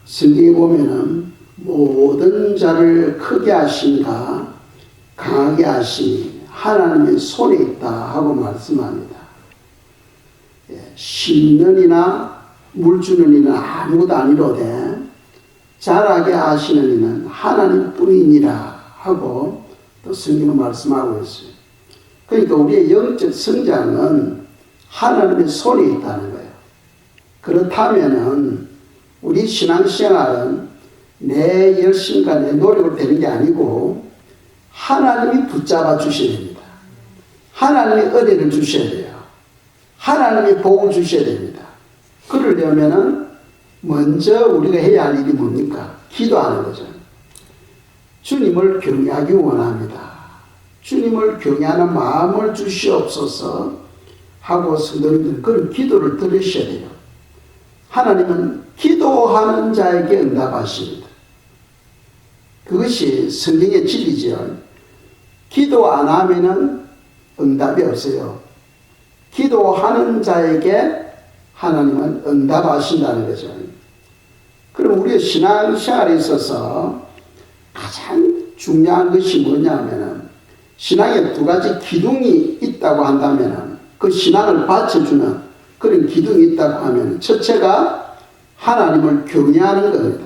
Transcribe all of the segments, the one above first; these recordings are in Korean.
성경에 보면은 모든 자를 크게 하신가 강하게 하시니 하나님의 손에 있다 하고 말씀합니다. 심는 이나 물 주는 이는 아무도 아니로되 자라게 하시는 이는 하나님 뿐이니라 하고 또 성경은 말씀하고 있어요. 그러니까 우리의 영적 성장은 하나님의 손에 있다는 거예요. 그렇다면은 우리 신앙생활은 내 열심과 내 노력으로 되는 게 아니고 하나님이 붙잡아 주셔야 됩니다. 하나님이 은혜를 주셔야 돼요. 하나님이 복을 주셔야 됩니다. 그러려면은 먼저 우리가 해야 할 일이 뭡니까? 기도하는 거죠. 주님을 경외하기 원합니다. 주님을 경외하는 마음을 주시옵소서 하고 성도님들 그런 기도를 들으셔야 돼요. 하나님은 기도하는 자에게 응답하십니다. 그것이 성경의 진리죠. 기도 안 하면은 응답이 없어요. 기도하는 자에게 하나님은 응답하신다는 거죠. 그럼 우리의 신앙생활에 있어서 가장 중요한 것이 뭐냐면은 신앙에 두 가지 기둥이 있다고 한다면은 그 신앙을 받쳐주는 그런 기둥이 있다고 하면 첫째가 하나님을 경외하는 겁니다.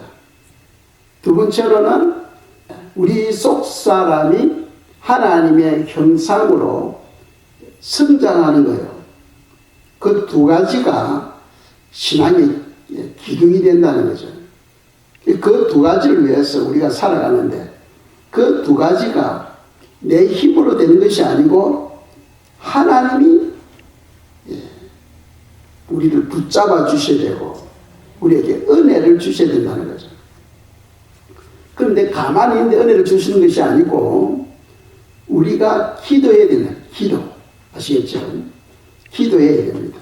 두 번째로는 우리 속 사람이 하나님의 형상으로 성장하는 거예요. 그 두 가지가 신앙의 기둥이 된다는 거죠. 그 두 가지를 위해서 우리가 살아가는데 그 두 가지가 내 힘으로 되는 것이 아니고 하나님이 우리를 붙잡아 주셔야 되고 우리에게 은혜를 주셔야 된다는 거죠. 그런데 가만히 있는데 은혜를 주시는 것이 아니고 우리가 기도해야 되는 기도 아시겠죠? 기도해야 됩니다.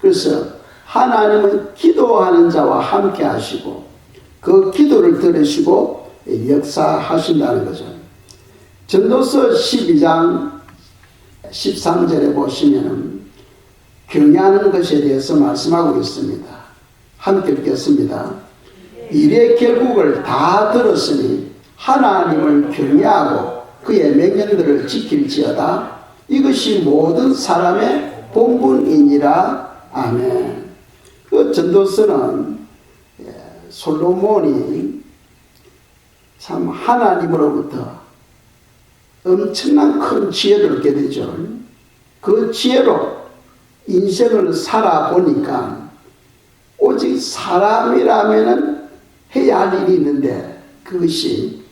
그래서 하나님은 기도하는 자와 함께 하시고 그 기도를 들으시고 역사하신다는 거죠. 전도서 12장 13절에 보시면 경외하는 것에 대해서 말씀하고 있습니다. 함께 읽겠습니다. 일의 결국을 다 들었으니 하나님을 경외하고 그의 명령들을 지킬지어다. 이것이 모든 사람의 본분이니라. 아멘. 그 전도서는 솔로몬이 참 하나님으로부터 엄청난 큰 지혜를 얻게 되죠. 그 지혜로 인생을 살아보니까 오직 사람이라면 해야 할 일이 있는데 그것이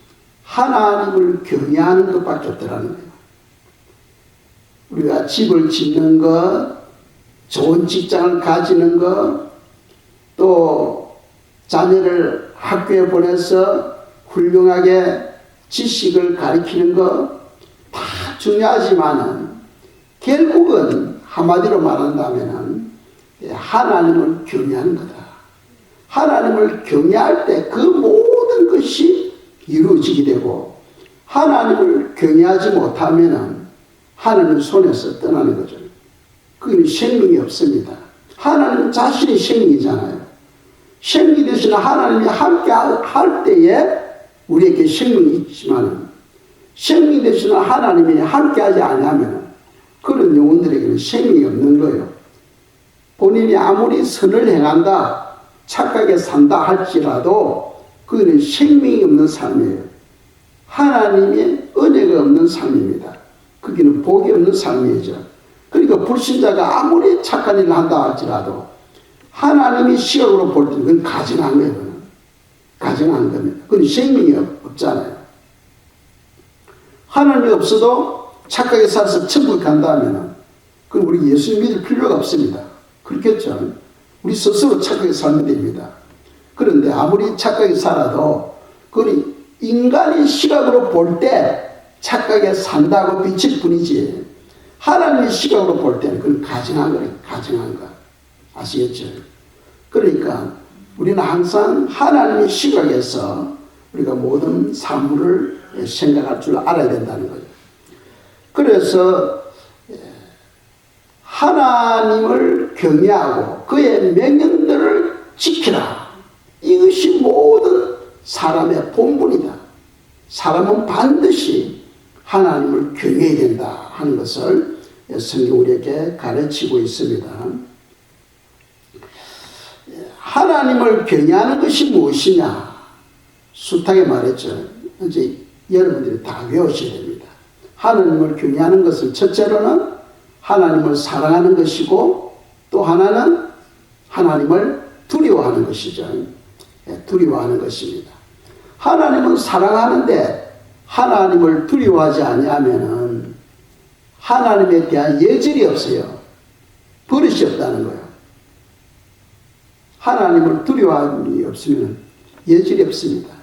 하나님을 경외하는 것밖에 없더라는 거예요. 우리가 집을 짓는 것, 좋은 직장을 가지는 것, 또 자녀를 학교에 보내서 훌륭하게 지식을 가르치는 것 다 중요하지만은 결국은 한마디로 말한다면은 하나님을 경외하는 거다. 하나님을 경외할 때 그 모든 것이 이루어지게 되고 하나님을 경외하지 못하면은 하나님 손에서 떠나는 거죠. 그게 생명이 없습니다. 하나님 자신이 생명이잖아요. 생명이 되시는 하나님이 함께 할 때에 우리에게 생명이 있지만 생명이 되시는 하나님이 함께 하지 않으면 그런 영혼들에게는 생명이 없는 거예요. 본인이 아무리 선을 행한다, 착하게 산다 할지라도 그거는 생명이 없는 삶이에요. 하나님의 은혜가 없는 삶입니다. 그게는 복이 없는 삶이죠. 그러니까 불신자가 아무리 착한 일을 한다 할지라도 하나님이 시각으로 볼 때는 그건 가증한 거예요. 가증한 겁니다. 그건 생명이 없잖아요. 하나님이 없어도 착하게 살아서 천국에 간다면 그럼 우리 예수 믿을 필요가 없습니다. 그렇겠죠. 우리 스스로 착하게 살면 됩니다. 그런데 아무리 착하게 살아도 그건 인간의 시각으로 볼 때 착하게 산다고 비칠 뿐이지 하나님의 시각으로 볼 때는 그건 가증한 거예요. 가증한 거. 아시겠죠? 그러니까 우리는 항상 하나님의 시각에서 우리가 모든 사물을 생각할 줄 알아야 된다는 거죠. 그래서 하나님을 경외하고 그의 명령들을 지키라. 이것이 이것이 모든 사람의 본분이다. 사람은 반드시 하나님을 경외해야 된다 하는 것을 성경 우리에게 가르치고 있습니다. 하나님을 경외하는 것이 무엇이냐? 숱하게 말했죠. 이제 여러분들이 다 외우셔야 됩니다. 하나님을 경외하는 것은 첫째로는 하나님을 사랑하는 것이고, 또 하나는 하나님을 두려워하는 것이죠. 두려워하는 것입니다. 하나님은 사랑하는데 하나님을 두려워하지 아니하면은 하나님에 대한 예절이 없어요. 버릇이 없다는 거예요. 하나님을 두려워함이 없으면 예절이 없습니다.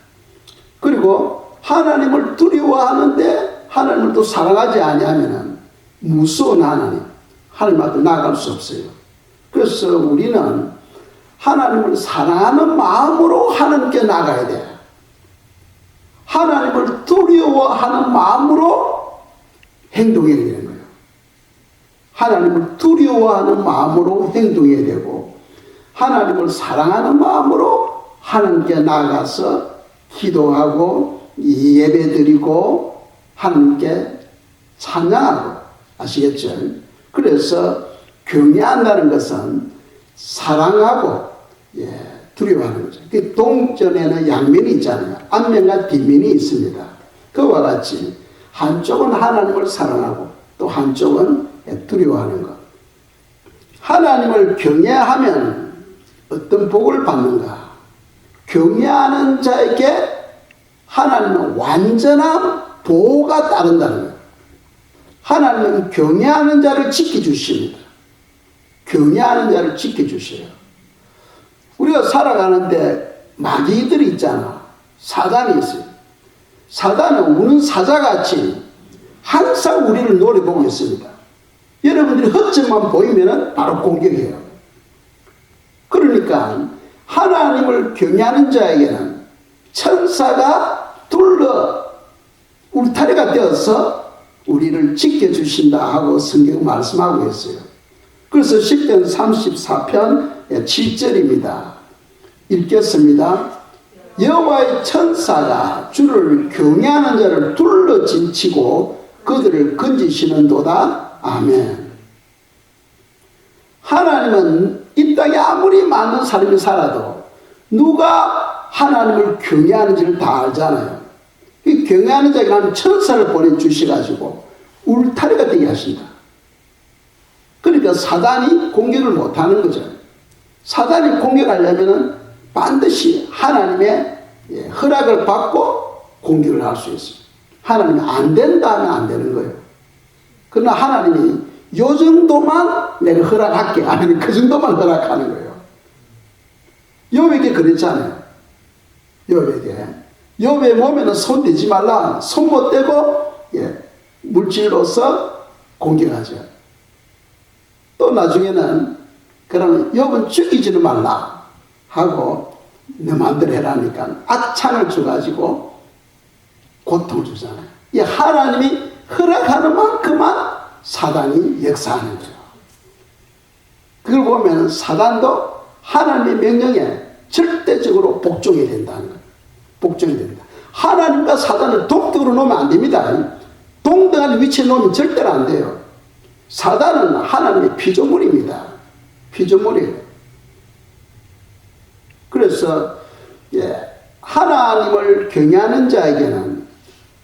그리고 하나님을 두려워하는데 하나님을 또 사랑하지 아니하면은 무서운 하나님 앞에 나아갈 수 없어요. 그래서 우리는 하나님을 사랑하는 마음으로 하나님께 나가야 돼요. 하나님을 두려워하는 마음으로 행동해야 되는 거예요. 하나님을 두려워하는 마음으로 행동해야 되고, 하나님을 사랑하는 마음으로 하나님께 나가서 기도하고 예배드리고 하나님께 찬양하고, 아시겠죠? 그래서 경외한다는 것은 사랑하고 두려워하는 거죠. 그 동전에는 양면이 있잖아요. 앞면과 뒷면이 있습니다. 그와 같이 한쪽은 하나님을 사랑하고 또 한쪽은 두려워하는 것. 하나님을 경외하면 어떤 복을 받는가? 경외하는 자에게 하나님은 완전한 보호가 따른다는 거예요. 하나님은 경외하는 자를 지켜주십니다. 경외하는 자를 지켜주셔요. 우리가 살아가는데 마귀들이 있잖아. 사단이 있어요. 사단은 우는 사자같이 항상 우리를 노려보고 있습니다. 여러분들이 허점만 보이면 바로 공격해요. 그러니까 하나님을 경외하는 자에게는 천사가 둘러 울타리가 되어서 우리를 지켜주신다 하고 성경 말씀하고 있어요. 그래서 시편 34편 7절입니다. 읽겠습니다. 여호와의 천사가 주를 경외하는 자를 둘러 진치고 그들을 건지시는도다. 아멘. 하나님은 이 땅에 아무리 많은 사람이 살아도 누가 하나님을 경외하는지를 다 알잖아요. 이 경외하는 자에게 하나님 천사를 보내주셔가지고 울타리가 되게 하신다. 그러니까 사단이 공격을 못하는 거죠. 사단이 공격하려면 반드시 하나님의 허락을 받고 공격을 할 수 있어요. 하나님이 안 된다 하면 안 되는 거예요. 그러나 하나님이 요 정도만 내가 허락할게 하면 그 정도만 허락하는 거예요. 욥에게 그랬잖아요. 욥의 몸에는 손 대지 말라. 손 못 대고 물질로서 공격하죠. 또 나중에는 그러면 욥은 죽이지는 말라 하고 내 마음대로 해라니까 악창을 줘가지고 고통을 주잖아요. 이 하나님이 허락하는 만큼만 사단이 역사하는 거예요. 그걸 보면 사단도 하나님의 명령에 절대적으로 복종해야 된다는 거예요. 복종해야 된다. 하나님과 사단을 동등으로 놓으면 안 됩니다. 동등한 위치에 놓으면 절대로 안 돼요. 사단은 하나님의 피조물입니다. 피조물이에요. 그래서 하나님을 경외하는 자에게는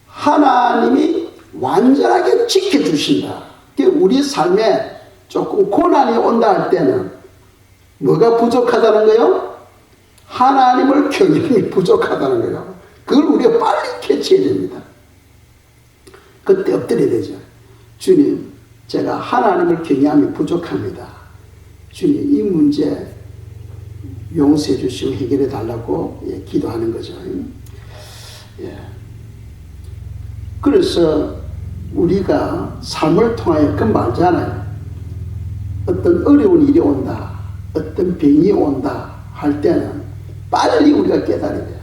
하나님이 완전하게 지켜주신다. 우리 삶에 조금 고난이 온다 할 때는 뭐가 부족하다는 거예요? 하나님을 경외함이 부족하다는 거예요. 그걸 우리가 빨리 캐치해야 됩니다. 그때 엎드려야 되죠. 주님, 제가 하나님을 경외함이 부족합니다. 주님, 이 문제 용서해 주시고 해결해 달라고 기도하는 거죠. 그래서 우리가 삶을 통하여 그 말잖아요. 어떤 어려운 일이 온다, 어떤 병이 온다 할 때는 빨리 우리가 깨달아야 돼요.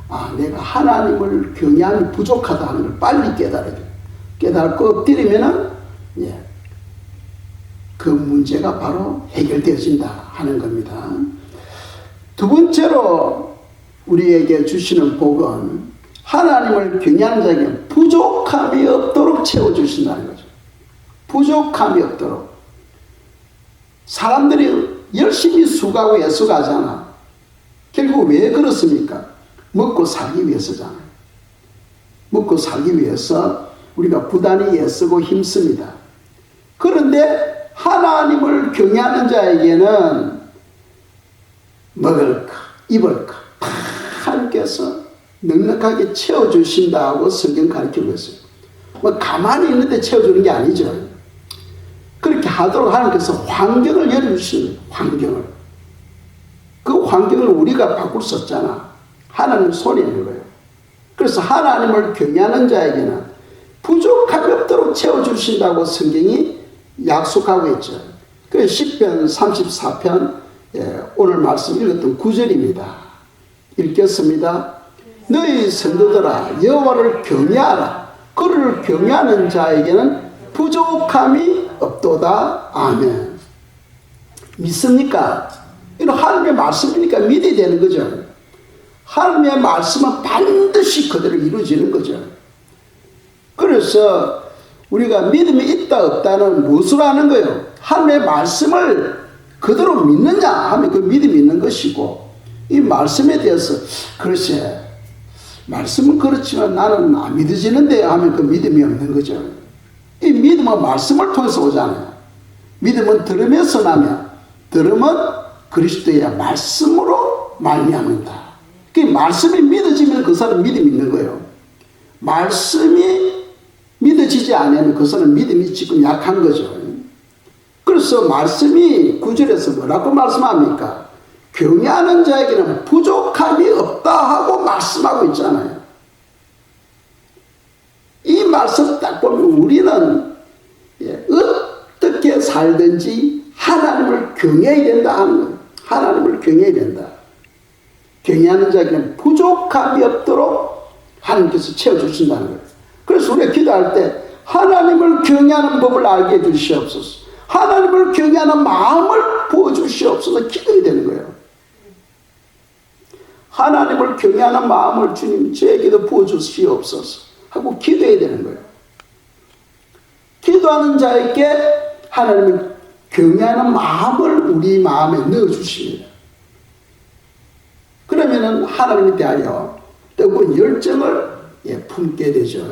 아, 내가 하나님을 경외함이 부족하다 하는 걸 빨리 깨달아야 돼요. 깨달고 엎드리면은 그 문제가 바로 해결되어진다 하는 겁니다. 두 번째로 우리에게 주시는 복은 하나님을 경외하는 자에게 부족함이 없도록 채워주신다는 거죠. 부족함이 없도록. 사람들이 열심히 수고하고 애써가잖아. 결국 왜 그렇습니까? 먹고 살기 위해서잖아요. 먹고 살기 위해서 우리가 부단히 애쓰고 힘씁니다. 그런데 하나님을 경외하는 자에게는 먹을 것, 입을 것 다 하나님께서 넉넉하게 채워주신다고 성경 가르치고 있어요. 뭐 가만히 있는데 채워주는 게 아니죠. 그렇게 하도록 하나님께서 환경을 열어주시는 거예요. 환경을. 그 환경을 우리가 바꿀 수 없잖아. 하나님 손에 있는 거예요. 그래서 하나님을 경외하는 자에게는 부족함이 없도록 채워주신다고 성경이 약속하고 있죠. 그 시편 34편 오늘 말씀 읽었던 9절입니다. 읽겠습니다. 너희 성도들아 여호와를 경외하라. 그를 경외하는 자에게는 부족함이 없도다. 아멘. 믿습니까? 이건 하나님의 말씀이니까 믿어야 되는 거죠. 하나님의 말씀은 반드시 그대로 이루어지는 거죠. 그래서 우리가 믿음이 있다 없다는 무엇으로 하는 거예요? 하나님의 말씀을 그대로 믿느냐 하면 그 믿음이 있는 것이고, 이 말씀에 대해서 글쎄 말씀은 그렇지만 나는 안 믿어지는데 하면 그 믿음이 없는 거죠. 이 믿음은 말씀을 통해서 오잖아요. 믿음은 들으면서 나면, 들음은 그리스도의 말씀으로 말미암는다. 그 말씀이 믿어지면 그 사람 믿음이 있는 거예요. 말씀이 믿어지지 않으면 그 사람 믿음이 지금 약한 거죠. 그래서 말씀이 9절에서 뭐라고 말씀합니까? 경외하는 자에게는 부족함이 없다 하고 말씀하고 있잖아요. 이 말씀 딱 보면 우리는 어떻게 살든지 하나님을 경외해야 된다 하는 거예요. 하나님을 경외해야 된다. 경외하는 자에게는 부족함이 없도록 하나님께서 채워주신다는 거예요. 그래서 우리가 기도할 때 하나님을 경외하는 법을 알게 해주시옵소서, 하나님을 경외하는 마음을 부어주시옵소서 기도해야 되는 거예요. 하나님을 경외하는 마음을 주님 저에게도 부어주시옵소서 하고 기도해야 되는 거예요. 기도하는 자에게 하나님은 경외하는 마음을 우리 마음에 넣어주십니다. 그러면은 하나님에 대하여 뜨거운 열정을 품게 되죠.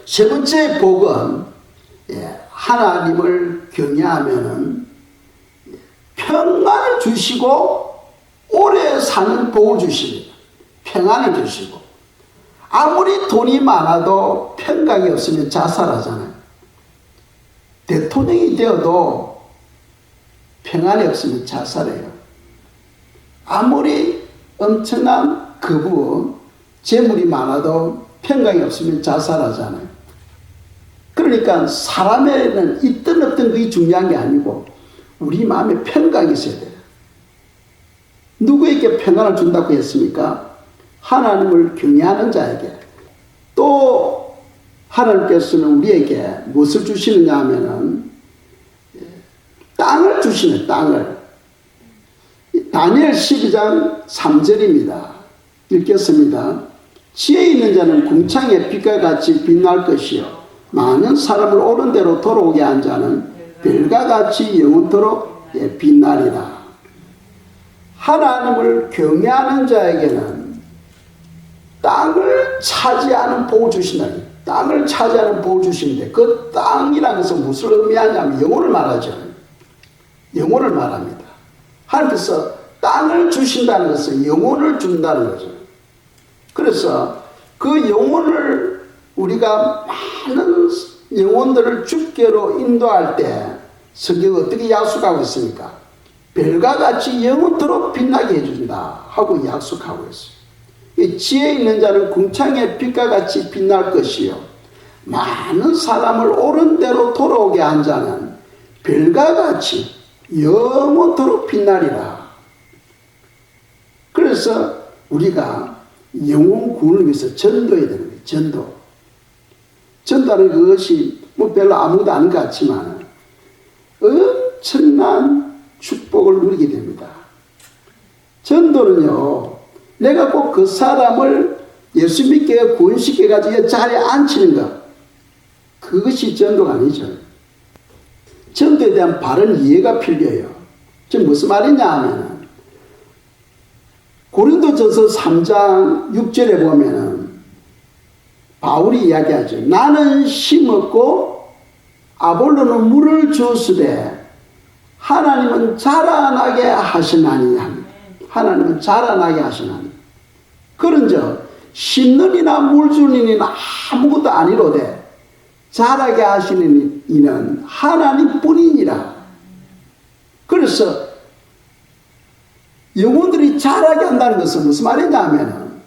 세 번째 복은 하나님을 경외하면은 평안을 주시고 오래 사는 복을 주십니다. 평안을 주시고, 아무리 돈이 많아도 평강이 없으면 자살하잖아요. 대통령이 되어도 평안이 없으면 자살해요. 아무리 엄청난 거부, 재물이 많아도 평강이 없으면 자살하잖아요. 그러니까 사람에는 있든 없든 그게 중요한 게 아니고 우리 마음에 평강이 있어야 돼요. 누구에게 평안을 준다고 했습니까? 하나님을 경외하는 자에게. 또 하나님께서는 우리에게 무엇을 주시느냐 하면은 땅을 주시는, 땅을. 다니엘 12장 3절입니다. 읽겠습니다. 지혜 있는 자는 궁창의 빛과 같이 빛날 것이요 많은 사람을 옳은 대로 돌아오게 한 자는 별과 같이 영원토록 빛나리라. 하나님을 경외하는 자에게는 땅을 차지하는 복을 주신다. 땅을 차지하는 복을 주시는데 그 땅이라는 것은 무엇을 의미하냐면 영혼을 말하죠. 영혼을 말합니다. 하나님께서 땅을 주신다는 것은 영혼을 준다는 거죠. 그래서 그 영혼을 우리가 많은 영혼들을 주께로 인도할 때 성경은 어떻게 약속하고 있습니까? 별과 같이 영원토록 빛나게 해준다 하고 약속하고 있어요. 지혜 있는 자는 궁창의 빛과 같이 빛날 것이요 많은 사람을 옳은 대로 돌아오게 한 자는 별과 같이 영원토록 빛나리라. 그래서 우리가 영혼 구원을 위해서 전도해야 되는 거예요. 전도. 전도하는 그것이 뭐 별로 아무것도 아닌 것 같지만 엄청난 축복을 누리게 됩니다. 전도는요, 내가 꼭 그 사람을 예수 믿게 구원시켜가지고 자리에 앉히는 것, 그것이 전도가 아니죠. 전도에 대한 바른 이해가 필요해요. 지금 무슨 말이냐 하면은, 고린도전서 3장 6절에 보면은 바울이 이야기하죠. 나는 심었고 아볼로는 물을 주었으되 하나님은 자라나게 하시나니 합니다. 하나님은 자라나게 하시나니. 그런즉 심는 이나 물 주는 이는 아무것도 아니로되 자라게 하시는 이는 하나님뿐이니라. 그래서 영혼들이 자라게 한다는 것은 무슨 말이냐 하면은,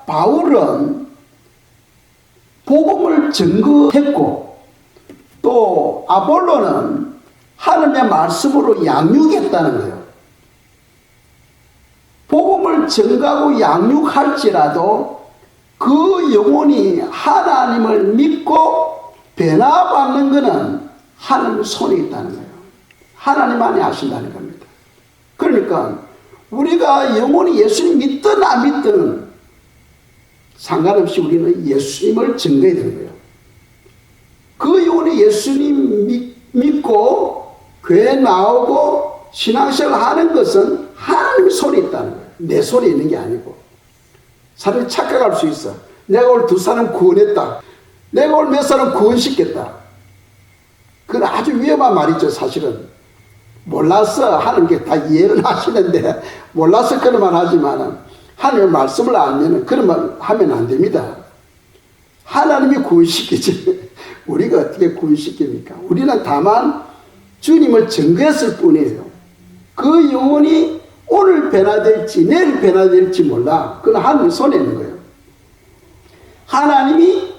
바울은 복음을 증거했고 또 아볼로는 하나님의 말씀으로 양육했다는 거예요. 복음을 증거하고 양육할지라도 그 영혼이 하나님을 믿고 변화받는 것은 하나님 손에 있다는 거예요. 하나님만이 하신다는 겁니다. 그러니까 우리가 영혼이 예수님 믿든 안 믿든 상관없이 우리는 예수님을 증거해야 되는 거예요. 그 영혼이 예수님 믿고 교회 나오고 신앙생활 하는 것은 하나님 손에 있다는 거예요. 내 손에 있는 게 아니고. 사람이 착각할 수 있어. 내가 오늘 2사람 구원했다. 내가 오늘 몇 사람 구원시켰다. 그건 아주 위험한 말이죠. 사실은 몰라서 하는 게 다 이해를 하시는데, 몰라서 그런 말 하지만 하나님의 말씀을 알면 그런 말 하면 안 됩니다. 하나님이 구원시키지 우리가 어떻게 구원시킵니까? 우리는 다만 주님을 증거했을 뿐이에요. 그 영혼이 오늘 변화될지 내일 변화될지 몰라. 그건 하나님 손에 있는 거예요. 하나님이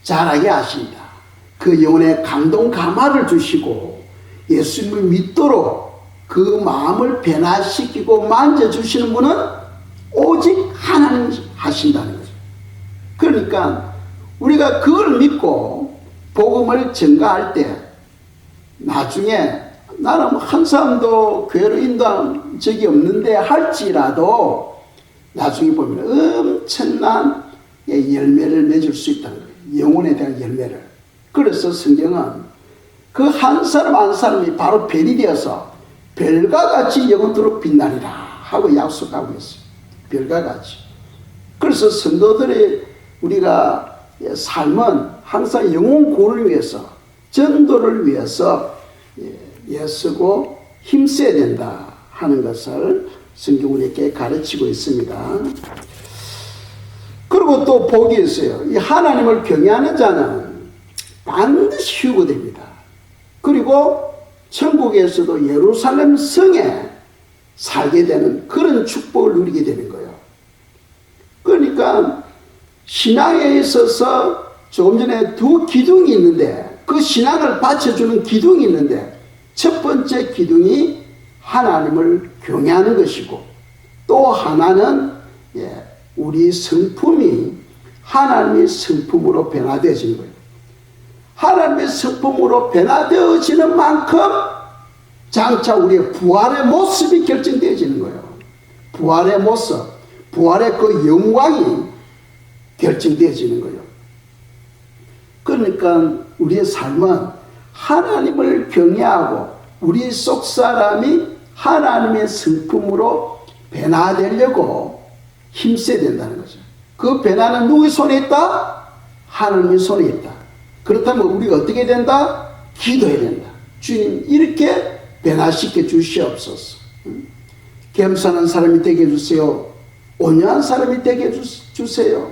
잘하게 하신다. 그 영혼에 감동 감화를 주시고 예수님을 믿도록 그 마음을 변화시키고 만져주시는 분은 오직 하나님 하신다는 거죠. 그러니까 우리가 그걸 믿고 복음을 전가할 때 나중에 나는 한 사람도 교회로 인도한 적이 없는데 할지라도 나중에 보면 엄청난 열매를 맺을 수 있다는 거예요. 영혼에 대한 열매를. 그래서 성경은 그 한 사람 한 사람이 바로 별이 되어서 별과 같이 영원토록 빛나리라 하고 약속하고 있어요. 별과 같이. 그래서 성도들의 우리가 삶은 항상 영혼 구원을 위해서, 전도를 위해서 애쓰고 힘써야 된다 하는 것을 성경 우리에게 가르치고 있습니다. 그리고 또 복이 있어요. 이 하나님을 경외하는 자는 반드시 휴거됩니다. 그리고 천국에서도 예루살렘 성에 살게 되는 그런 축복을 누리게 되는 거예요. 그러니까 신앙에 있어서 조금 전에 2 기둥이 있는데, 그 신앙을 받쳐주는 기둥이 있는데, 첫 번째 기둥이 하나님을 경외하는 것이고, 또 하나는 우리 성품이 하나님의 성품으로 변화되어지는 거예요. 하나님의 성품으로 변화되어지는 만큼 장차 우리의 부활의 모습이 결정되어지는 거예요. 부활의 모습, 부활의 그 영광이 결정되어지는 거예요. 그러니까 우리의 삶은 하나님을 경외하고 우리 속 사람이 하나님의 성품으로 변화되려고 힘써야 된다는 거죠. 그 변화는 누구의 손에 있다? 하나님의 손에 있다. 그렇다면 우리가 어떻게 된다? 기도해야 된다. 주님, 이렇게 변화시켜 주시옵소서. 겸손한 사람이 되게 해주세요. 온유한 사람이 되게 해주세요.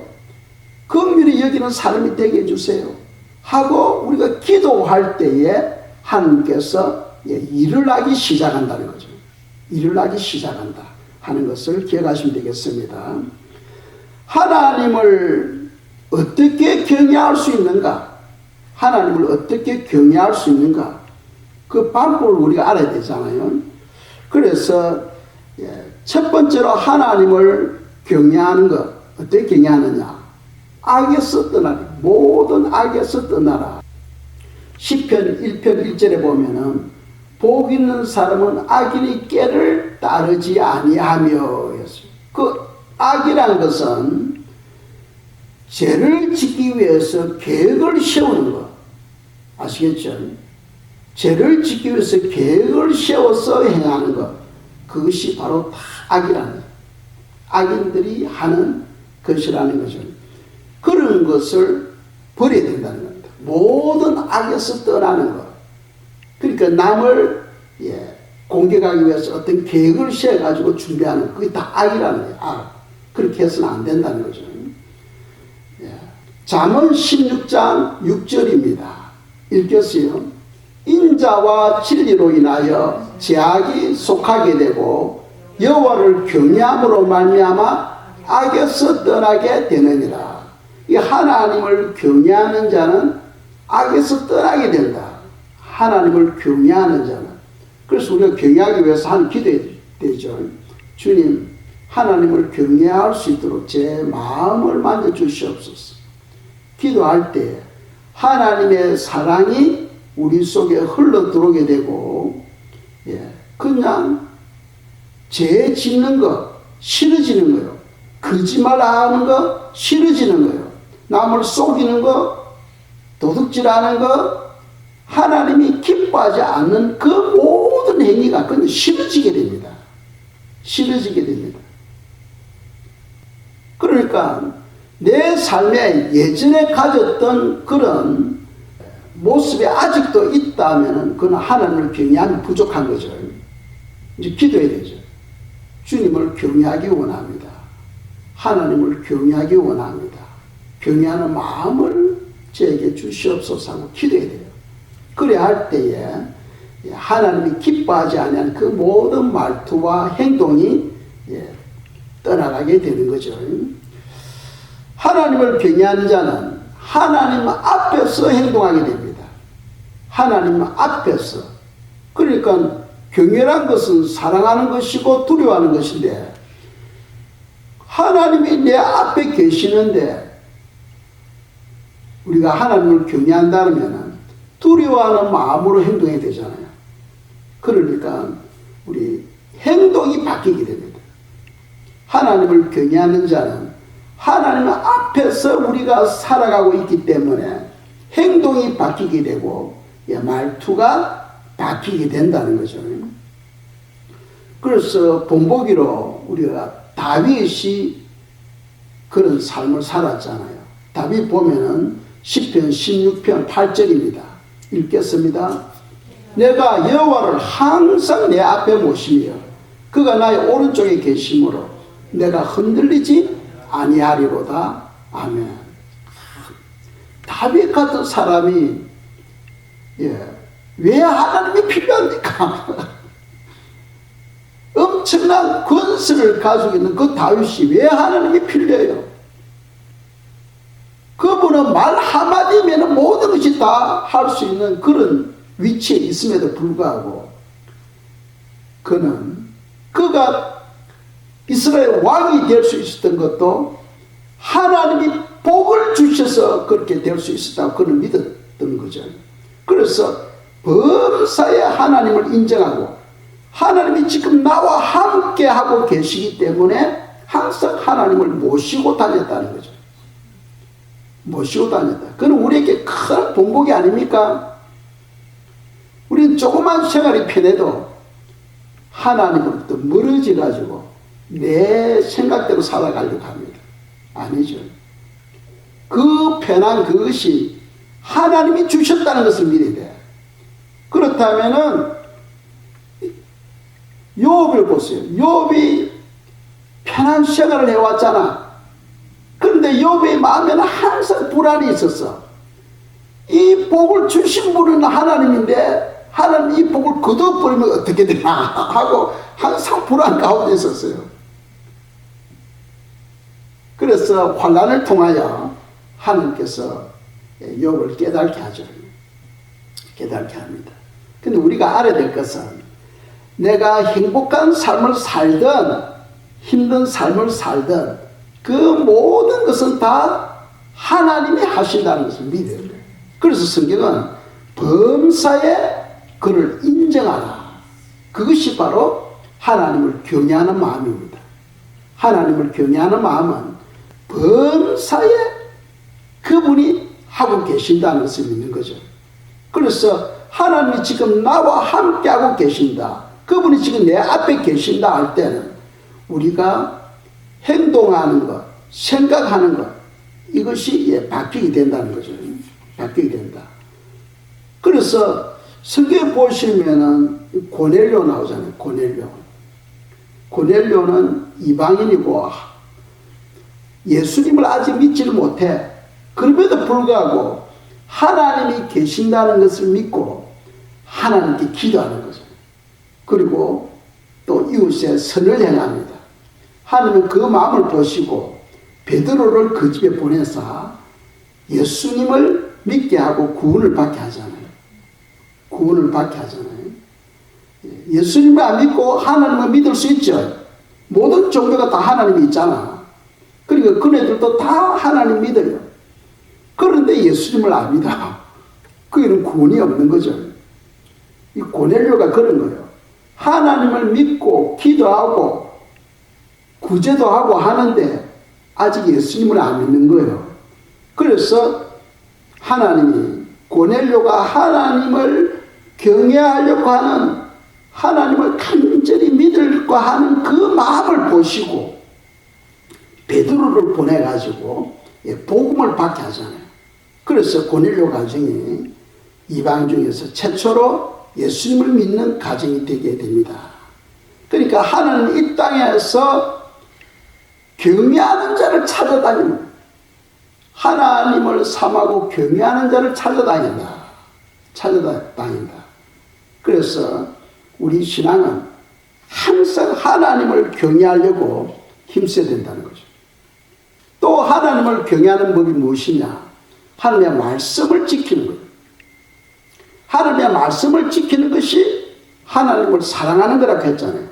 긍휼히 여기는 사람이 되게 해주세요. 하고 우리가 기도할 때에 하나님께서 일을 하기 시작한다는 거죠. 일을 하기 시작한다 하는 것을 기억하시면 되겠습니다. 하나님을 어떻게 경외할 수 있는가? 하나님을 어떻게 경외할 수 있는가? 그 방법을 우리가 알아야 되잖아요. 그래서 첫 번째로 하나님을 경외하는 것, 어떻게 경외하느냐? 악에서 떠나라. 모든 악에서 떠나라. 시편 1편 1절에 보면은 복 있는 사람은 악인의 깨를 계명을 따르지 아니하며. 그 악이란 것은 죄를 짓기 위해서 계획을 세우는 것. 아시겠죠? 죄를 짓기 위해서 계획을 세워서 행하는 것. 그것이 바로 다 악이라는 거예요. 악인들이 하는 것이라는 거죠. 그런 것을 버려야 된다는 겁니다. 모든 악에서 떠나는 것. 그러니까 남을 공격하기 위해서 어떤 계획을 세워가지고 준비하는 그게 다 악이라는 거예요. 악. 그렇게 해서는 안 된다는 거죠. 잠언 16장 6절입니다. 읽겠어요. 인자와 진리로 인하여 제약이 속하게 되고 여호와를 경외함으로 말미암아 악에서 떠나게 되느니라. 이 하나님을 경외하는 자는 악에서 떠나게 된다. 하나님을 경외하는 자는. 그래서 우리가 경외하기 위해서 하는 기도해야 되죠. 주님, 하나님을 경외할 수 있도록 제 마음을 만져주시옵소서. 기도할 때 하나님의 사랑이 우리 속에 흘러 들어오게 되고, 그냥 죄 짓는 거 싫어지는 거예요. 거짓말하는 거 싫어지는 거예요. 남을 속이는 거, 도둑질하는 거, 하나님이 기뻐하지 않는 그 모든 행위가 그냥 싫어지게 됩니다. 싫어지게 됩니다. 그러니까 내 삶에 예전에 가졌던 그런 모습이 아직도 있다면 그건 하나님을 경외함이 부족한 거죠. 이제 기도해야 되죠. 주님을 경외하기 원합니다. 하나님을 경외하기 원합니다. 경외하는 마음을 저에게 주시옵소서 하고 기도해야 돼요. 그래야 할 때에 하나님이 기뻐하지 않는 그 모든 말투와 행동이 떠나가게 되는 거죠. 하나님을 경외하는 자는 하나님 앞에서 행동하게 됩니다. 하나님 앞에서. 그러니까 경외란 것은 사랑하는 것이고 두려워하는 것인데, 하나님이 내 앞에 계시는데 우리가 하나님을 경외한다면 두려워하는 마음으로 행동해야 되잖아요. 그러니까 우리 행동이 바뀌게 됩니다. 하나님을 경외하는 자는 하나님 앞에서 우리가 살아가고 있기 때문에 행동이 바뀌게 되고 말투가 바뀌게 된다는 거죠. 그래서 본보기로 우리가 다윗이 그런 삶을 살았잖아요. 다윗 보면은 시편 16편 8절입니다. 읽겠습니다. 내가 여호와를 항상 내 앞에 모시며 그가 나의 오른쪽에 계심으로 내가 흔들리지 아니하리로다. 아멘. 다윗 같은 사람이 왜 하나님이 필요합니까? 엄청난 권세를 가지고 있는 그 다윗이 왜 하나님이 필요해요? 그분은 말 한마디면 모든 것이 다 할 수 있는 그런 위치에 있음에도 불구하고 그가 이스라엘 왕이 될 수 있었던 것도 하나님이 복을 주셔서 그렇게 될 수 있었다고 그는 믿었던 거죠. 그래서 범사에 하나님을 인정하고 하나님이 지금 나와 함께 하고 계시기 때문에 항상 하나님을 모시고 다녔다는 거죠. 모시고 다녔다. 그건 우리에게 큰 본보기 아닙니까? 우리는 조그만 생활이 편해도 하나님으로부터 멀어져 가지고 내 생각대로 살아가려고 합니다. 아니죠. 그 편한 그것이 하나님이 주셨다는 것을 믿어야 돼. 그렇다면은 욥을 보세요. 욥이 편한 생활을 해왔잖아. 그런데 욥의 마음에는 항상 불안이 있었어. 이 복을 주신 분은 하나님인데 하나님 이 복을 거둬버리면 어떻게 되나 하고 항상 불안 가운데 있었어요. 그래서 환난을 통하여 하나님께서 욥을 깨닫게 하죠. 깨닫게 합니다. 근데 우리가 알아야 될 것은 내가 행복한 삶을 살든 힘든 삶을 살든 그 모든 것은 다 하나님이 하신다는 것을 믿어야 돼요. 그래서 성경은 범사에 그를 인정하라. 그것이 바로 하나님을 경외하는 마음입니다. 하나님을 경외하는 마음은 범사에 그분이 하고 계신다는 것을 믿는 거죠. 그래서 하나님이 지금 나와 함께하고 계신다, 그분이 지금 내 앞에 계신다 할 때는 우리가 행동하는 것, 생각하는 것, 이것이 바뀌게 된다는 거죠. 바뀌게 된다. 그래서 성경에 보시면은 고넬료 나오잖아요. 고넬료는 이방인이고 예수님을 아직 믿지를 못해. 그럼에도 불구하고 하나님이 계신다는 것을 믿고 하나님께 기도하는 거죠. 그리고 또 이웃에 선을 행합니다. 하나님은 그 마음을 보시고 베드로를 그 집에 보내서 예수님을 믿게 하고 구원을 받게 하잖아요. 구원을 받게 하잖아요. 예수님을 안 믿고 하나님을 믿을 수 있죠. 모든 종교가 다 하나님이 있잖아. 그러니까 그네들도 다 하나님 믿어요. 그런데 예수님을 안 믿어. 그에는 구원이 없는 거죠. 이 고넬료가 그런 거예요. 하나님을 믿고 기도하고 구제도 하고 하는데 아직 예수님을 안 믿는 거예요. 그래서 하나님이 고넬료가 하나님을 경외하려고 하는, 하나님을 간절히 믿으려고 하는 그 마음을 보시고 베드로를 보내가지고 복음을 받게 하잖아요. 그래서 고넬료 가정이 이방 중에서 최초로 예수님을 믿는 가정이 되게 됩니다. 그러니까 하나님 이 땅에서 경외하는 자를 찾아다니는, 하나님을 삼하고 경외하는 자를 찾아다닌다. 그래서 우리 신앙은 항상 하나님을 경외하려고 힘써야 된다는 거죠. 또 하나님을 경외하는 법이 무엇이냐? 하나님의 말씀을 지키는 거예요. 하나님의 말씀을 지키는 것이 하나님을 사랑하는 거라고 했잖아요.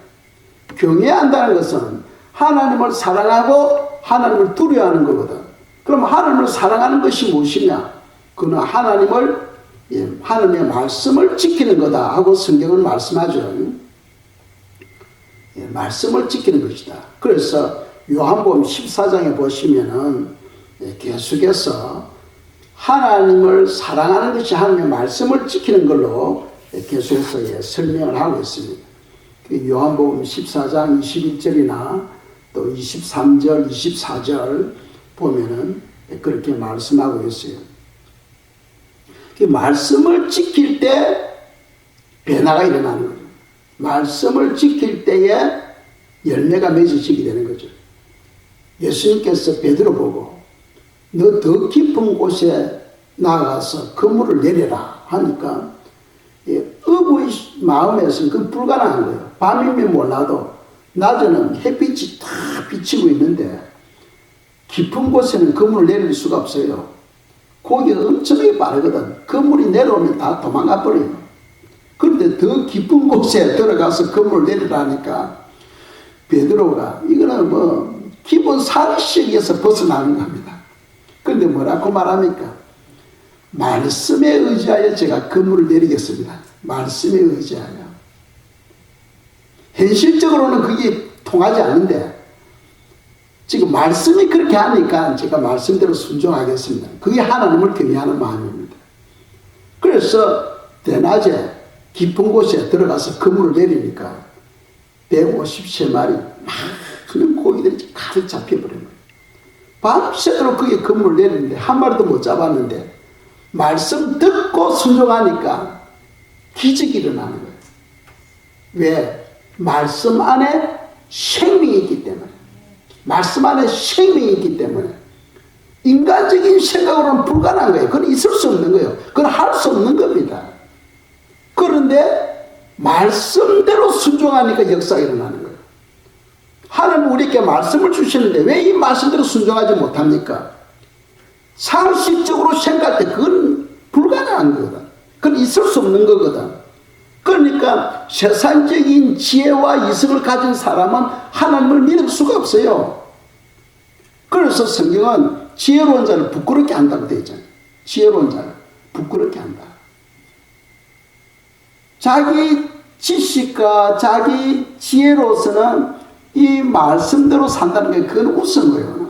경외한다는 것은 하나님을 사랑하고 하나님을 두려워하는 거거든. 그럼 하나님을 사랑하는 것이 무엇이냐? 그는 하나님의 말씀을 지키는 거다 하고 성경은 말씀하죠. 말씀을 지키는 것이다. 그래서 요한복음 14장에 보시면은 계속해서 하나님을 사랑하는 것이 하나님의 말씀을 지키는 걸로 계속해서 설명을 하고 있습니다. 요한복음 14장 21절이나 또 23절, 24절 보면은 그렇게 말씀하고 있어요. 말씀을 지킬 때 변화가 일어나는 거죠. 말씀을 지킬 때에 열매가 맺어지게 되는 거죠. 예수님께서 베드로 보고 너 더 깊은 곳에 나가서 그물을 내려라 하니까 어부의 마음에서는 그건 불가능한 거예요. 밤이면 몰라도 낮에는 햇빛이 다 비치고 있는데 깊은 곳에는 그물을 내릴 수가 없어요. 고기가 엄청나게 빠르거든. 그물이 내려오면 다 도망가 버려요. 그런데 더 깊은 곳에 들어가서 그물을 내리라니까 베드로가 이거는 기본 상식에서 벗어나는 겁니다. 그런데 뭐라고 말합니까? 말씀에 의지하여 제가 그물을 내리겠습니다. 말씀에 의지하여. 현실적으로는 그게 통하지 않는데 지금 말씀이 그렇게 하니까 제가 말씀대로 순종하겠습니다. 그게 하나님을 경외하는 마음입니다. 그래서 대낮에 깊은 곳에 들어가서 그물을 내리니까 153마리 많은 고기들이 가득 잡혀버린 거예요. 밤새도록 그게 그물을 내리는데 한 마리도 못 잡았는데 말씀 듣고 순종하니까 기적이 일어나는 거예요. 왜? 말씀 안에 생명이 있기 때문에. 말씀 안에 생명이 있기 때문에. 인간적인 생각으로는 불가능한 거예요. 그건 있을 수 없는 거예요. 그건 할 수 없는 겁니다. 그런데 말씀대로 순종하니까 역사가 일어나는 거예요. 하나님 우리에게 말씀을 주시는데 왜 이 말씀대로 순종하지 못합니까? 상식적으로 생각할 때 그건 불가능한 거거든. 그건 있을 수 없는 거거든. 그러니까 세상적인 지혜와 이성을 가진 사람은 하나님을 믿을 수가 없어요. 그래서 성경은 지혜로운 자를 부끄럽게 한다고 되어 있잖아요. 지혜로운 자를 부끄럽게 한다. 자기 지식과 자기 지혜로서는 이 말씀대로 산다는 게 그건 우스운 거예요.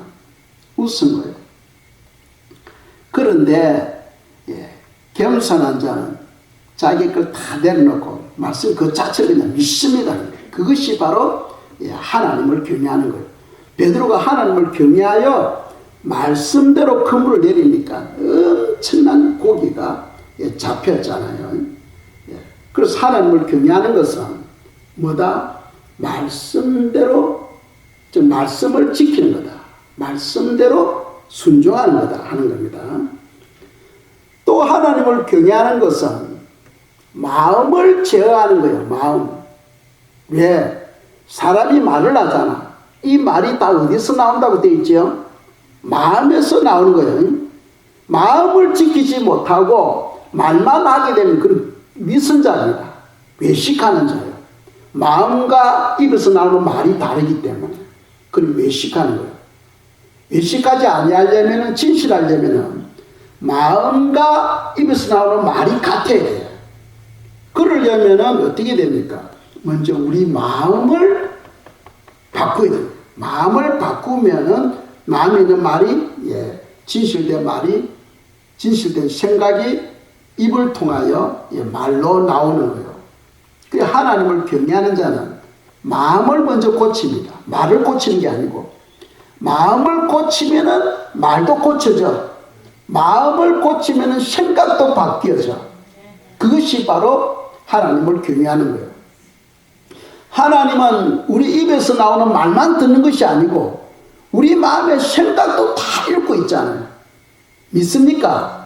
우스운 거예요. 그런데 겸손한 자는 자기 걸 다 내려놓고 말씀 그 자체를 그냥 믿습니다. 그것이 바로 하나님을 경외하는 거예요. 베드로가 하나님을 경외하여 말씀대로 그물을 내리니까 엄청난 고기가 잡혔잖아요. 그래서 하나님을 경외하는 것은 뭐다? 말씀대로, 즉 말씀을 지키는 거다. 말씀대로 순종하는 거다 하는 겁니다. 또 하나님을 경외하는 것은 마음을 제어하는 거예요. 마음. 왜? 사람이 말을 하잖아. 이 말이 다 어디서 나온다고 되어 있죠? 마음에서 나오는 거예요. 마음을 지키지 못하고 말만 하게 되면 그건 위선자입니다. 외식하는 자예요. 마음과 입에서 나오는 말이 다르기 때문에 그건 외식하는 거예요. 외식하지 아니하려면, 진실하려면 마음과 입에서 나오는 말이 같아야 돼요. 그러려면 어떻게 됩니까? 먼저 우리 마음을 바꿔야 돼요. 마음을 바꾸면은 마음에 있는 말이 진실된 말이, 진실된 생각이 입을 통하여 말로 나오는 거예요. 그래서 하나님을 경외하는 자는 마음을 먼저 고칩니다. 말을 고치는 게 아니고 마음을 고치면은 말도 고쳐져. 마음을 고치면은 생각도 바뀌어져. 그것이 바로 하나님을 경외하는 거예요. 하나님은 우리 입에서 나오는 말만 듣는 것이 아니고 우리 마음의 생각도 다 읽고 있잖아요. 믿습니까?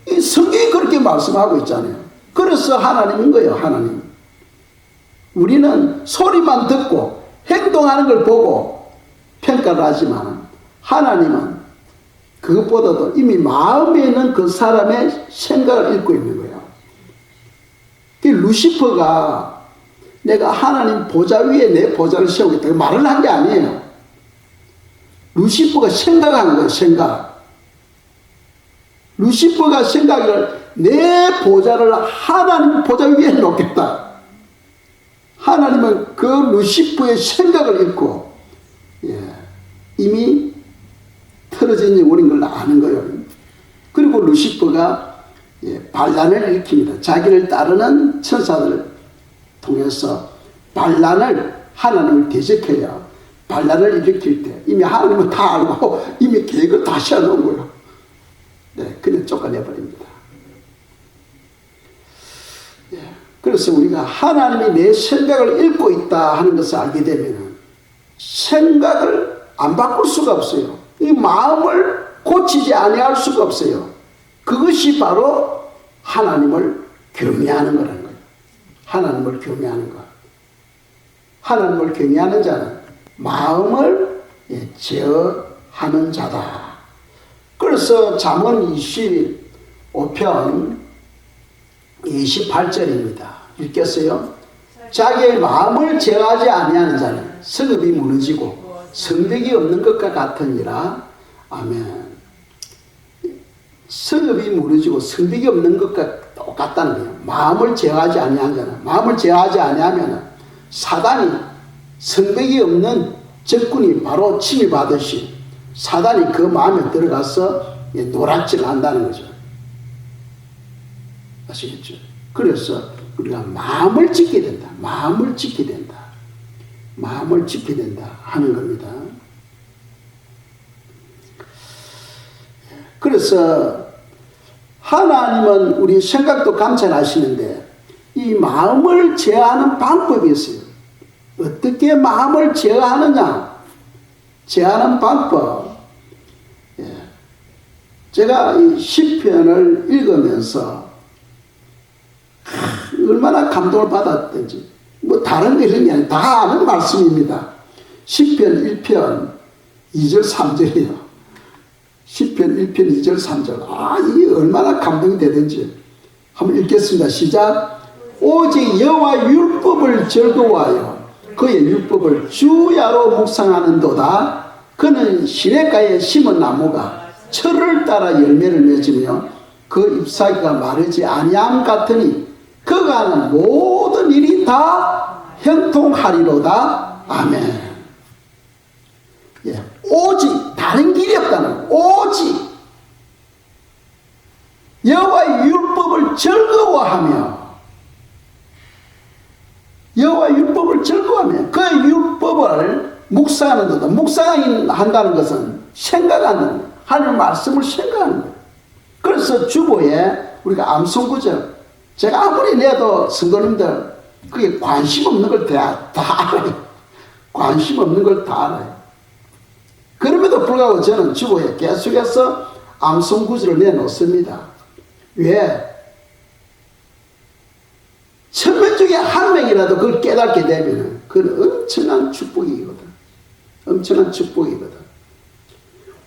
이 성경이 그렇게 말씀하고 있잖아요. 그래서 하나님인 거예요. 하나님. 우리는 소리만 듣고 행동하는 걸 보고 평가를 하지만 하나님은 그것보다도 이미 마음에 있는 그 사람의 생각을 읽고 있는 거예요. 루시퍼가 내가 하나님 보좌 위에 내 보좌를 세우겠다 말을 한 게 아니에요. 루시퍼가 생각한 거예요. 생각. 루시퍼가 생각을 내 보좌를 하나님 보좌 위에 놓겠다. 하나님은 그 루시퍼의 생각을 읽고 이미 틀어진 영혼인 걸 아는 거예요. 그리고 루시퍼가 반란을 일으킵니다. 자기를 따르는 천사들을 통해서 반란을, 하나님을 대적해야 반란을 일으킬 때 이미 하나님은 다 알고 이미 계획을 다 세워놓은 거예요. 그냥 쫓아내버립니다. 그래서 우리가 하나님이 내 생각을 읽고 있다 하는 것을 알게 되면 생각을 안 바꿀 수가 없어요. 이 마음을 고치지 아니할 수가 없어요. 그것이 바로 하나님을 경외하는 거라는 거예요. 하나님을 경외하는 것. 하나님을 경외하는 자는 마음을 제어하는 자다. 그래서 잠언 25편 28절입니다. 읽겠어요? 자기의 마음을 제어하지 아니하는 자는 성읍이 무너지고 성벽이 없는 것과 같으니라. 아멘. 성읍이 무너지고 성벽이 없는 것과 똑같다는 거예요. 마음을 제어하지 아니하는 자는, 마음을 제어하지 아니하면 사단이, 성벽이 없는 적군이 바로 침입하듯이 사단이 그 마음에 들어가서 노략질을 한다는 거죠. 아시겠죠? 그래서 우리가 마음을 지켜야 된다. 마음을 지켜야 된다. 마음을 지켜야 된다 하는 겁니다. 그래서 하나님은 우리 생각도 감찰하시는데 이 마음을 제어하는 방법이 있어요. 어떻게 마음을 제어하느냐? 제어하는 방법. 제가 이 시편을 읽으면서 얼마나 감동을 받았던지, 뭐 다른 게 이런 게 아니라 다 아는 말씀입니다. 시편 1편 2절 3절이에요. 시편 1편 2절 3절. 이게 얼마나 감동이 되든지 한번 읽겠습니다. 시작. 오직 여호와 율법을 즐거워하여 그의 율법을 주야로 묵상하는도다. 그는 시냇가에 심은 나무가 철을 따라 열매를 맺으며 그 잎사귀가 마르지 아니함 같으니 그가 하는 모든 일이 다 형통하리로다. 아멘. 예, 오직 다른 길이 없다는, 오직 여호와의 율법을 즐거워하며, 여호와의 율법을 즐거워하며 그 율법을 묵상하는 것. 묵상한다는 것은 생각하는, 하나님의 말씀을 생각하는 거예요. 그래서 주보에 우리가 암송구절, 제가 아무리 내도 성도님들 그게 관심 없는 걸 다 알아요. 관심 없는 걸 다 알아요. 그럼에도 불구하고 저는 주보에 계속해서 암송구절을 내놓습니다. 왜? 1000명 중에 한 명이라도 그걸 깨닫게 되면 그건 엄청난 축복이거든. 엄청난 축복이거든.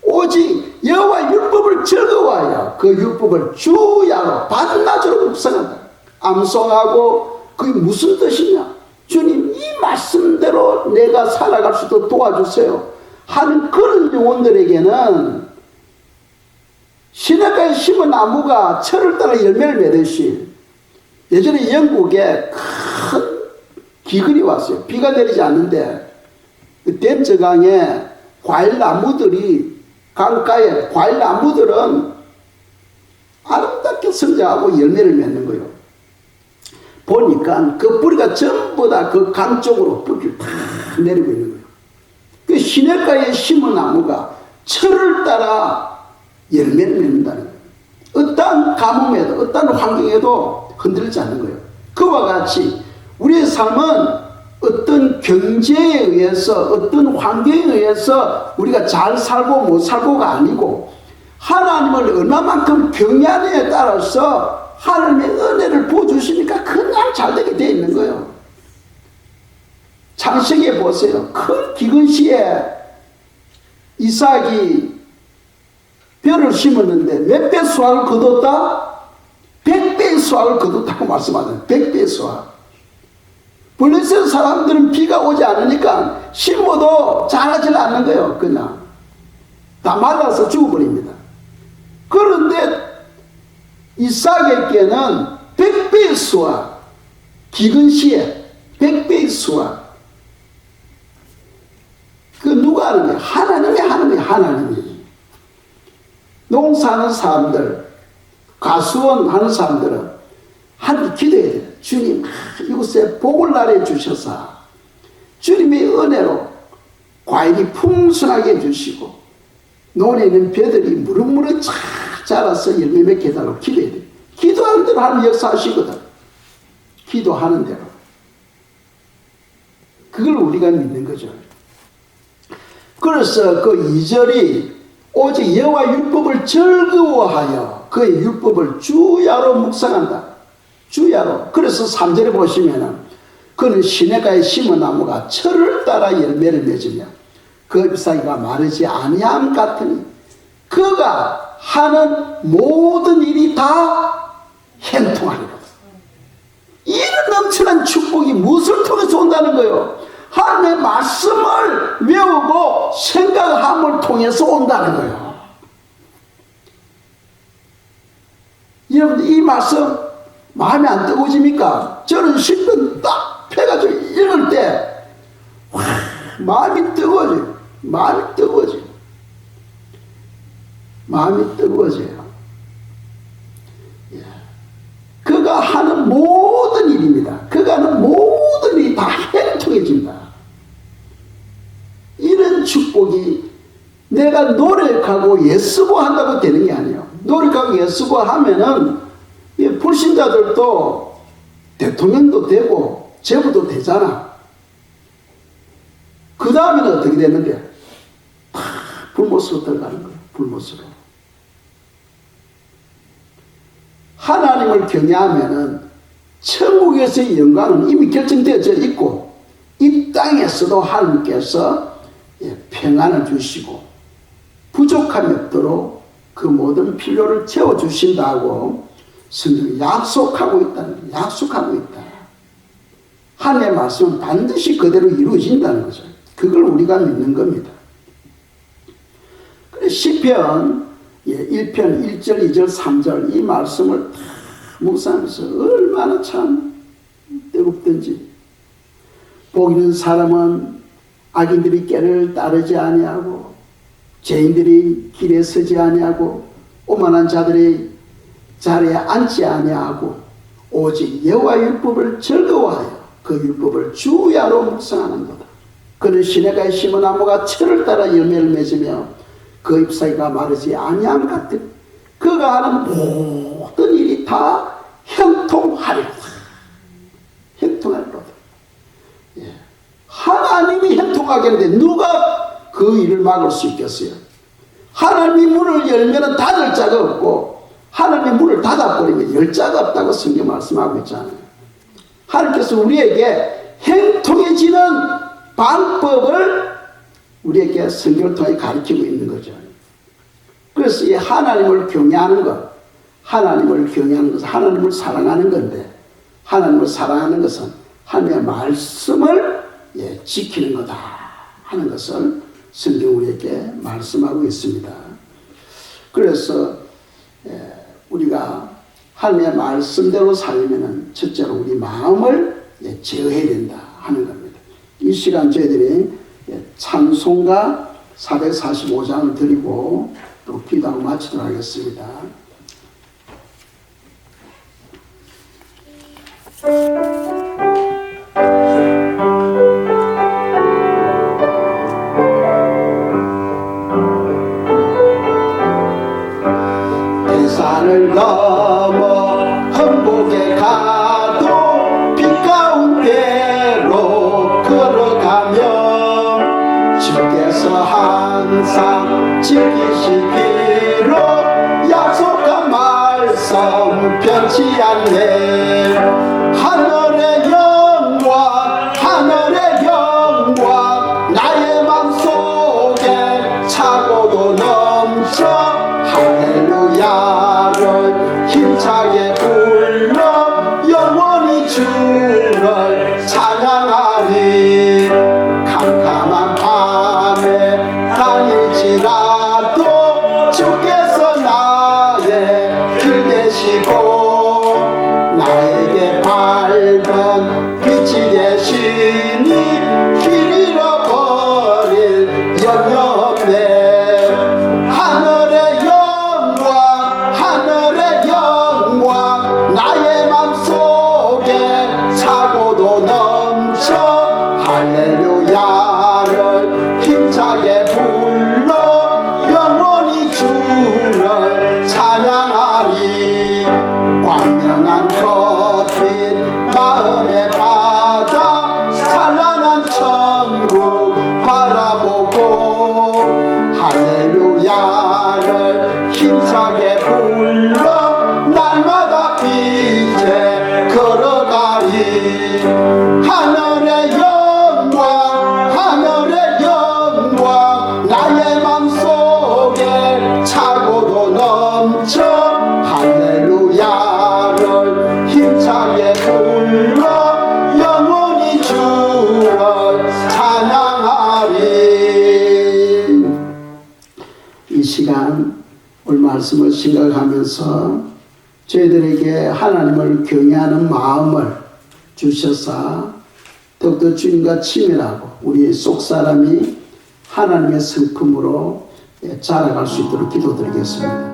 오직 여호와의 율법을 즐거워하여 그 율법을 주야로 반낮으로 묵상한다. 암송하고 그게 무슨 뜻이냐? 주님, 이 말씀대로 내가 살아갈 수 있도록 도와주세요 하는 그런 영혼들에게는 시냇가에 심은 나무가 철을 따라 열매를 맺듯이, 예전에 영국에 큰 기근이 왔어요. 비가 내리지 않는데 댐스 강에 과일나무들이, 강가에 과일나무들은 아름답게 성장하고 열매를 맺는 거예요. 보니까 그 뿌리가 전부 다 그 강 쪽으로 뿌리를 다 내리고 있는 거예요. 그 시냇가에 심은 나무가 철을 따라 열매를 맺는다는 거예요. 어떠한 가뭄에도, 어떠한 환경에도 흔들리지 않는 거예요. 그와 같이 우리의 삶은 어떤 경제에 의해서, 어떤 환경에 의해서 우리가 잘 살고 못 살고가 아니고, 하나님을 얼마만큼 경외하느냐에 따라서 하나님의 은혜를 부어주시니까 그냥 잘 되게 되어 있는 거예요. 창세기에 보세요. 큰 기근 시에 이삭이 벼를 심었는데 몇 배 수확을 거뒀다? 100배의 수확을 거뒀다고 말씀하잖아요. 100배의 수확. 블레셋 사람들은 비가 오지 않으니까 심어도 자라질 않는 거예요. 그냥 다 말라서 죽어버립니다. 그런데 이삭에게는 100배의 수확, 기근 시에 100배의 수확. 그 누가 하는 거예요? 하나님이 하는 거예요. 하나님이. 농사하는 사람들, 가수원 하는 사람들은 하나님 기도해야 돼요. 주님, 이곳에 복을 나래 주셔서 주님의 은혜로 과일이 풍성하게 해주시고 논에 있는 벼들이 무럭무럭 잘 자라서 열매 맺게 해달라고 기도해야 돼요. 기도하는 대로 하나님 역사하시거든. 기도하는 대로. 그걸 우리가 믿는 거죠. 그래서 그 2절이 오직 여호와 율법을 즐거워하여 그의 율법을 주야로 묵상한다. 주야로. 그래서 3절에 보시면은 그는 시냇가에 심은 나무가 철을 따라 열매를 맺으며 그 잎사귀가 마르지 아니함 같으니 그가 하는 모든 일이 다 형통하리로다. 이런 엄청난 축복이 무엇을 통해서 온다는 거예요? 하나님의 말씀을 외우고 생각함을 통해서 온다는 거예요. 여러분들 이 말씀 마음에 안 뜨거워집니까? 저는 실컷 딱 펴가지고 읽을 때 와, 마음이 뜨거워져요. 마음이 뜨거워져요. 마음이 뜨거워져요. 그가 하는 모든 일입니다. 그가 하는 모든 일이 다 형통해진다. 이런 축복이 내가 노력하고 예수고 한다고 되는 게 아니에요. 노력하고 예수고 하면은 불신자들도 대통령도 되고 제부도 되잖아. 그 다음에는 어떻게 되는데? 불못으로 들어가는 거예요. 불못으로. 하나님을 경외하면은 천국에서의 영광은 이미 결정되어져 있고 이 땅에서도 하나님께서 평안을 주시고 부족함이 없도록 그 모든 필요를 채워주신다고 성경이 약속하고 있다는 거예요. 약속하고 있다. 하나님의 말씀은 반드시 그대로 이루어진다는 거죠. 그걸 우리가 믿는 겁니다. 그래서 시편 1편 1절 2절 3절 이 말씀을 묵상하면서 얼마나 참 뜨겁든지 복 있는 사람은 악인들이 꾀를 따르지 아니하고 죄인들이 길에 서지 아니하고 오만한 자들의 자리에 앉지 아니하고 오직 여호와 율법을 즐거워하여 그 율법을 주야로 묵상하는도다. 그는 시내가에 심은 나무가 철을 따라 열매를 맺으며 그 잎사귀가 마르지 아니함 같은 그가 하는 모든 일이 다 형통하리로다. 형통하리로다. 예. 하나님이 형통하게 하는데 누가 그 일을 막을 수 있겠어요? 하나님이 문을 열면 닫을 자가 없고 하나님이 문을 닫아버리면 열 자가 없다고 성경 말씀하고 있잖아요. 하나님께서 우리에게 형통해지는 방법을 우리에게 성경을 통해 가르치고 있는 거죠. 그래서 이 하나님을 경외하는 것, 하나님을 경외하는 것은 하나님을 사랑하는 건데, 하나님을 사랑하는 것은 하나님의 말씀을 지키는 거다 하는 것을 성경 우리에게 말씀하고 있습니다. 그래서 우리가 하나님의 말씀대로 살려면 첫째로 우리 마음을 제어해야 된다 하는 겁니다. 이 시간 저희들이 찬송가 445장을 드리고 또 기도하고 마치도록 하겠습니다. 대산을 넘어 험복에 가도 빛 가운데로 걸어가며 주께서 항상 지키시기로 약속한 말씀 변치 않네. 하늘의 영광 하늘의 영광 나의 맘속에 차고도 넘쳐 할렐루야를 힘차게 불러 영원히 주를 찬양하리. 캄캄한 밤에 다닐지라도 주께서 나의 길 되시고 나에게 밝은 빛이 되시니 길 잃어버릴 염려 없네. 하늘의 영광 나의 맘속에 차고도 넘쳐 할렐루야를 힘차게 불러 영원히 주를 찬양하리. 광명한 꽃빛 마음의 바다 찬란한 천국 바라보고 할렐루야를 힘차게 불러 날마다 빛에 걸어가리. 하늘의 영광 나의 맘속에 차고도 넘쳐 할렐루야를 힘차게 불러 영원히 주를 찬양하리. 이 시간 오늘 말씀을 생각하면서 저희들에게 하나님을 경외하는 마음을 주셔서 더욱더 주님과 친밀하고 우리 속사람이 하나님의 성품으로 자라갈 수 있도록 기도드리겠습니다.